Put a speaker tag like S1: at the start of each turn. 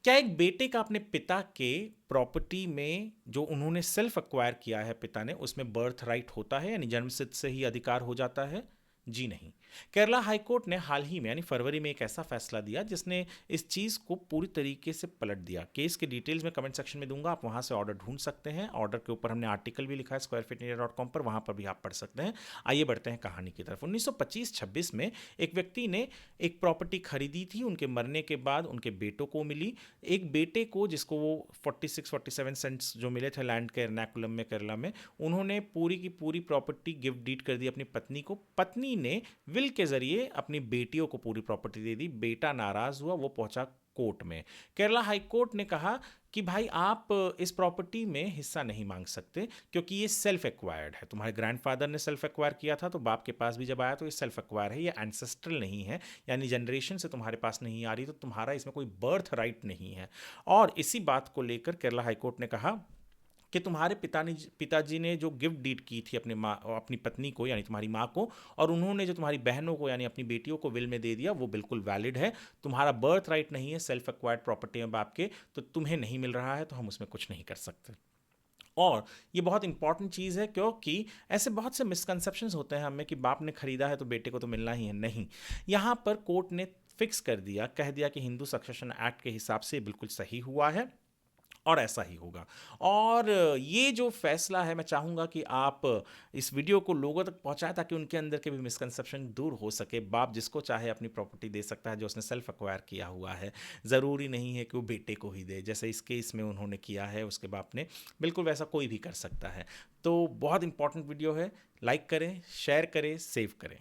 S1: क्या एक बेटे का अपने पिता के प्रॉपर्टी में जो उन्होंने सेल्फ एक्वायर किया है पिता ने, उसमें बर्थ राइट होता है, यानी जन्मसिद्ध से ही अधिकार हो जाता है? जी नहीं। केरला हाईकोर्ट ने हाल ही में यानी फरवरी में एक ऐसा फैसला दिया जिसने इस चीज को पूरी तरीके से पलट दिया। केस के डिटेल्स में कमेंट सेक्शन में दूंगा, आप वहां से ऑर्डर ढूंढ सकते हैं। ऑर्डर के ऊपर हमने आर्टिकल भी लिखा है squarefitmedia.com पर, वहां पर भी आप पढ़ सकते हैं। आइए बढ़ते हैं कहानी की तरफ। 1925-26 में एक व्यक्ति ने एक प्रॉपर्टी खरीदी थी, उनके मरने के बाद उनके बेटों को मिली। एक बेटे को जिसको वो 46-47 सेंट्स जो मिले थे लैंड के एर्नाकुलम में केरला में, उन्होंने पूरी की पूरी प्रॉपर्टी गिफ्ट डीड कर दी अपनी पत्नी को। पत्नी ने विल के जरिए अपनी बेटियों को पूरी प्रॉपर्टी दे दी। बेटा नाराज हुआ, वो पहुंचा कोर्ट में। केरला हाई कोर्ट ने कहा कि भाई आप इस प्रॉपर्टी में हिस्सा नहीं मांग सकते क्योंकि ये सेल्फ एक्वायर्ड है। तुम्हारे ग्रैंडफादर ने सेल्फ एक्वायर किया था, तो बाप के पास भी जब आया तो ये सेल्फ एक्वायर है, ये एंसेस्ट्रल नहीं है, यानी जनरेशन से तुम्हारे पास नहीं आ रही, तो तुम्हारा इसमें कोई बर्थ राइट नहीं है। और इसी बात को लेकर केरला हाईकोर्ट ने कहा कि तुम्हारे पिताजी ने जो गिफ्ट डीड की थी अपनी पत्नी को यानी तुम्हारी माँ को, और उन्होंने जो तुम्हारी बहनों को यानी अपनी बेटियों को विल में दे दिया, वो बिल्कुल वैलिड है। तुम्हारा बर्थ राइट नहीं है सेल्फ एक्वायर्ड प्रॉपर्टी में बाप के, तो तुम्हें नहीं मिल रहा है, तो हम उसमें कुछ नहीं कर सकते। और ये बहुत इंपॉर्टेंट चीज़ है क्योंकि ऐसे बहुत से मिसकंसेप्शंस होते हैं हमें कि बाप ने खरीदा है तो बेटे को तो मिलना ही है। नहीं, यहाँ पर कोर्ट ने फिक्स कर दिया, कह दिया कि हिंदू सक्सेशन एक्ट के हिसाब से बिल्कुल सही हुआ है और ऐसा ही होगा। और ये जो फैसला है, मैं चाहूँगा कि आप इस वीडियो को लोगों तक पहुँचाएं ताकि उनके अंदर के भी मिसकंसेप्शन दूर हो सके। बाप जिसको चाहे अपनी प्रॉपर्टी दे सकता है जो उसने सेल्फ एक्वायर किया हुआ है, ज़रूरी नहीं है कि वो बेटे को ही दे। जैसे इस केस में उन्होंने किया है, उसके बाप ने, बिल्कुल वैसा कोई भी कर सकता है। तो बहुत इंपॉर्टेंट वीडियो है, लाइक करें, शेयर करें, सेव करें।